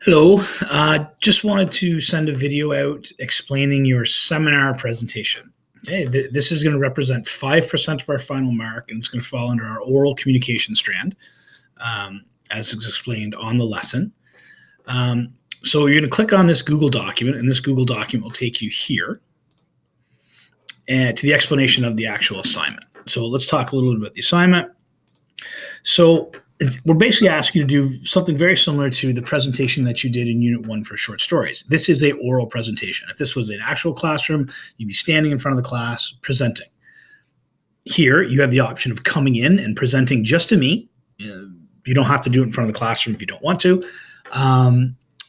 Hello. Just wanted to send a video out explaining your seminar presentation. Okay, this is going to represent 5% of our final mark, and it's going to fall under our oral communication strand, as is explained on the lesson. So you're going to click on this Google document, and this Google document will take you here and to the explanation of the actual assignment. So let's talk a little bit about the assignment. So we're basically asking you to do something very similar to the presentation that you did in Unit 1 for short stories. This is an oral presentation. If this was an actual classroom, you'd be standing in front of the class presenting. Here, you have the option of coming in and presenting just to me. You don't have to do it in front of the classroom if you don't want to.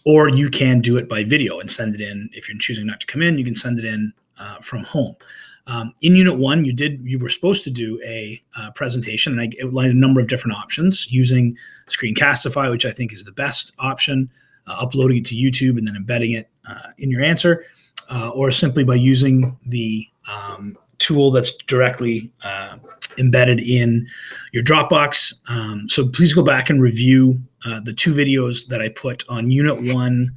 Or you can do it by video and send it in. If you're choosing not to come in, you can send it in from home. In Unit 1, you were supposed to do a presentation, and I outlined a number of different options using Screencastify, which I think is the best option, uploading it to YouTube and then embedding it in your answer, or simply by using the tool that's directly embedded in your Dropbox. So please go back and review the two videos that I put on Unit 1,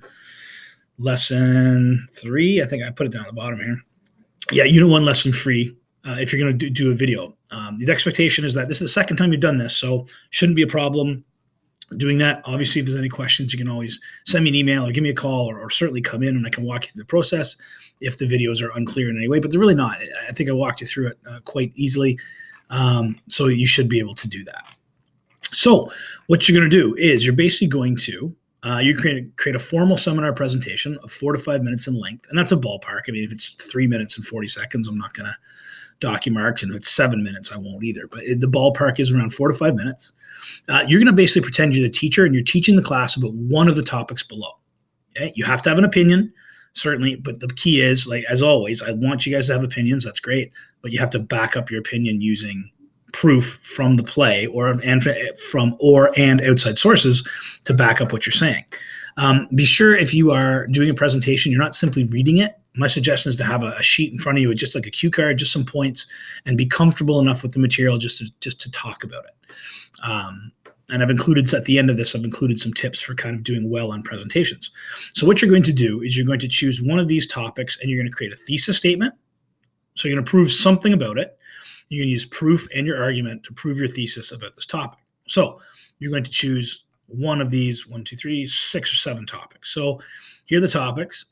Lesson 3. I think I put it down at the bottom here. Yeah, Unit 1, Lesson 3, if you're going to do a video. The expectation is that this is the second time you've done this, so shouldn't be a problem doing that. Obviously, if there's any questions, you can always send me an email or give me a call, or certainly come in and I can walk you through the process if the videos are unclear in any way, but they're really not. I think I walked you through it quite easily, so you should be able to do that. So what you're going to do is you're basically going to you create a formal seminar presentation of 4 to 5 minutes in length, and that's a ballpark. I mean, if it's 3 minutes and 40 seconds, I'm not going to dock you marks, and if it's 7 minutes, I won't either. But the ballpark is around 4 to 5 minutes. You're going to basically pretend you're the teacher, and you're teaching the class about one of the topics below. Okay? You have to have an opinion, certainly, but the key is, like as always, I want you guys to have opinions. That's great, but you have to back up your opinion using proof from the play and outside sources to back up what you're saying. Be sure if you are doing a presentation, you're not simply reading it. My suggestion is to have a sheet in front of you with just like a cue card, just some points, and be comfortable enough with the material just to talk about it. And I've included, at the end of this, I've included some tips for kind of doing well on presentations. So what you're going to do is you're going to choose one of these topics, and you're going to create a thesis statement. So you're going to prove something about it. You can use proof and your argument to prove your thesis about this topic. So you're going to choose one of these 6 or 7 topics. So here are the topics.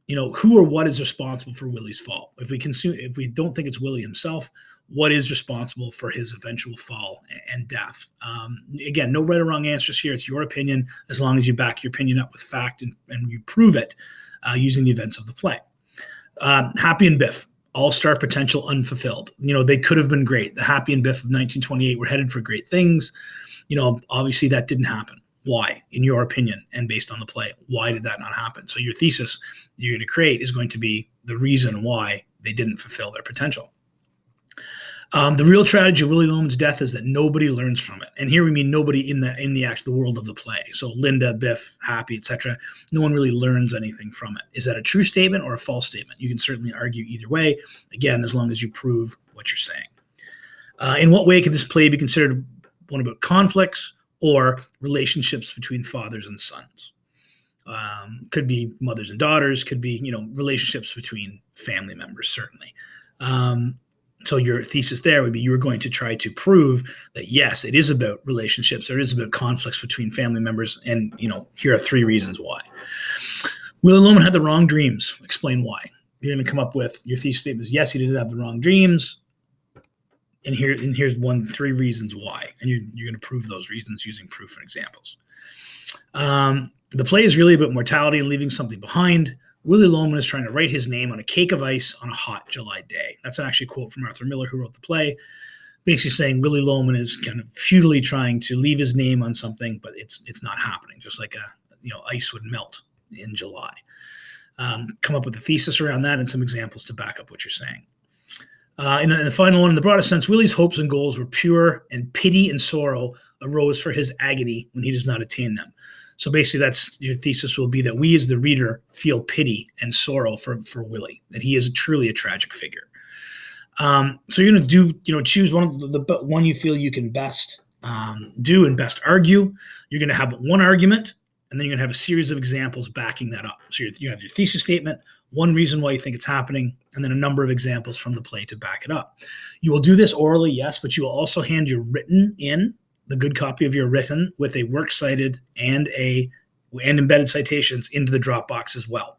Who or what is responsible for Willie's fall? If we don't think it's Willie himself, what is responsible for his eventual fall and death? Again, no right or wrong answers here. It's your opinion, as long as you back your opinion up with fact and you prove it using the events of the play. Happy and Biff. All-star potential unfulfilled. They could have been great. The Happy and Biff of 1928 were headed for great things. Obviously that didn't happen. Why? In your opinion and based on the play, why did that not happen? So your thesis you're going to create is going to be the reason why they didn't fulfill their potential. The real tragedy of Willie Loman's death is that nobody learns from it. And here we mean nobody in the actual world of the play. So Linda, Biff, Happy, etc. No one really learns anything from it. Is that a true statement or a false statement? You can certainly argue either way, again, as long as you prove what you're saying. In what way could this play be considered one about conflicts or relationships between fathers and sons? Could be mothers and daughters, could be, relationships between family members, certainly. So your thesis there would be you were going to try to prove that, yes, it is about relationships, or it is about conflicts between family members, and, here are 3 reasons why. Willie Loman had the wrong dreams. Explain why. You're going to come up with your thesis statement is, yes, he did have the wrong dreams, and here's 3 reasons why, and you're going to prove those reasons using proof and examples. The play is really about mortality and leaving something behind. Willie Loman is trying to write his name on a cake of ice on a hot July day. That's actually a quote from Arthur Miller, who wrote the play, basically saying Willie Loman is kind of futilely trying to leave his name on something, but it's not happening, just like ice would melt in July. Come up with a thesis around that and some examples to back up what you're saying. In the final one, in the broadest sense, Willie's hopes and goals were pure, and pity and sorrow arose for his agony when he does not attain them. So basically, that's your thesis will be that we as the reader feel pity and sorrow for Willie, that he is truly a tragic figure. So you're going to choose one you feel you can best do and best argue. You're going to have one argument, and then you're going to have a series of examples backing that up. So you have your thesis statement, one reason why you think it's happening, and then a number of examples from the play to back it up. You will do this orally, yes, but you will also hand your written in, the good copy of your written, with a works cited and embedded citations into the Dropbox as well.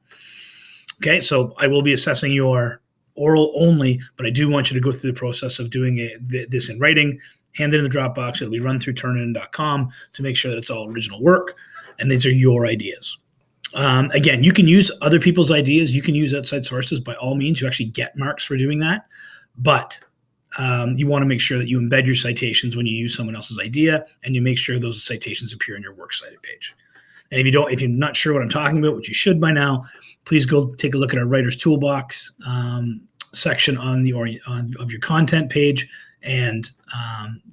Okay, so I will be assessing your oral only, but I do want you to go through the process of doing this in writing, hand it in the Dropbox. It'll be run through turnitin.com to make sure that it's all original work, and these are your ideas. Again, you can use other people's ideas. You can use outside sources. By all means, you actually get marks for doing that, but you want to make sure that you embed your citations when you use someone else's idea, and you make sure those citations appear on your works cited page. And if you're not sure what I'm talking about, which you should by now, please go take a look at our Writer's Toolbox section on of your content page, and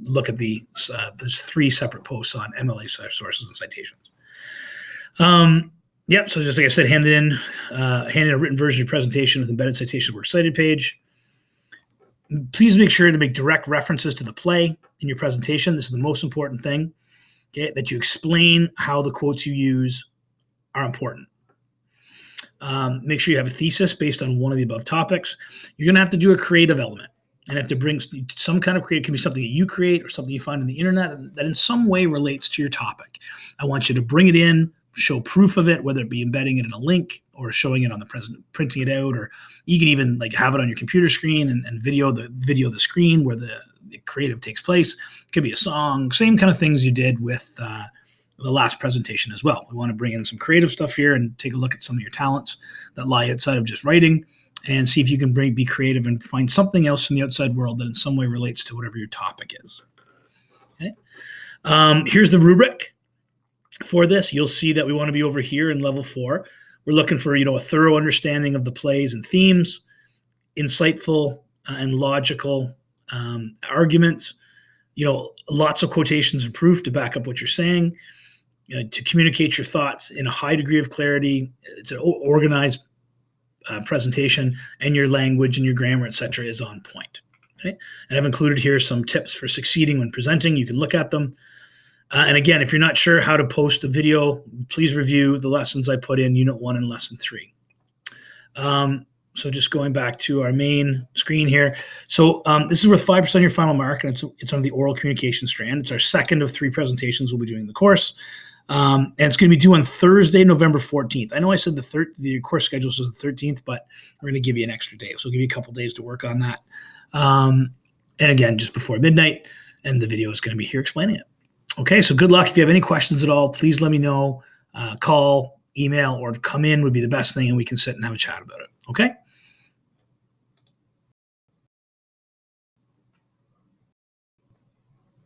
look at there's 3 separate posts on MLA sources and citations. Yep. So just like I said, hand in a written version of your presentation with embedded citation works cited page. Please make sure to make direct references to the play in your presentation. This is the most important thing. Okay, that you explain how the quotes you use are important. Make sure you have a thesis based on one of the above topics. You're going to have to do a creative element and have to bring some kind of creative. It can be something that you create or something you find on the internet that in some way relates to your topic. I want you to bring it in, show proof of it, whether it be embedding it in a link or showing it on the printing it out, or you can even like have it on your computer screen and video the screen where the creative takes place. It could be a song, same kind of things you did with the last presentation as well. We want to bring in some creative stuff here and take a look at some of your talents that lie outside of just writing, and see if you can be creative and find something else from the outside world that in some way relates to whatever your topic is. Okay. Here's the rubric for this. You'll see that we want to be over here in level 4. We're looking for, a thorough understanding of the plays and themes, insightful and logical arguments, lots of quotations and proof to back up what you're saying, to communicate your thoughts in a high degree of clarity. It's an organized presentation, and your language and your grammar, etc., is on point. Okay? And I've included here some tips for succeeding when presenting. You can look at them. And again, if you're not sure how to post a video, please review the lessons I put in Unit 1 and Lesson 3. So just going back to our main screen here. So this is worth 5% of your final mark, and it's on the oral communication strand. It's our second of 3 presentations we'll be doing in the course. And it's going to be due on Thursday, November 14th. I know I said the course schedule says the 13th, but we're going to give you an extra day. So we'll give you a couple days to work on that. And again, just before midnight, and the video is going to be here explaining it. Okay, so good luck. If you have any questions at all, please let me know. Call, email, or come in would be the best thing, and we can sit and have a chat about it. Okay?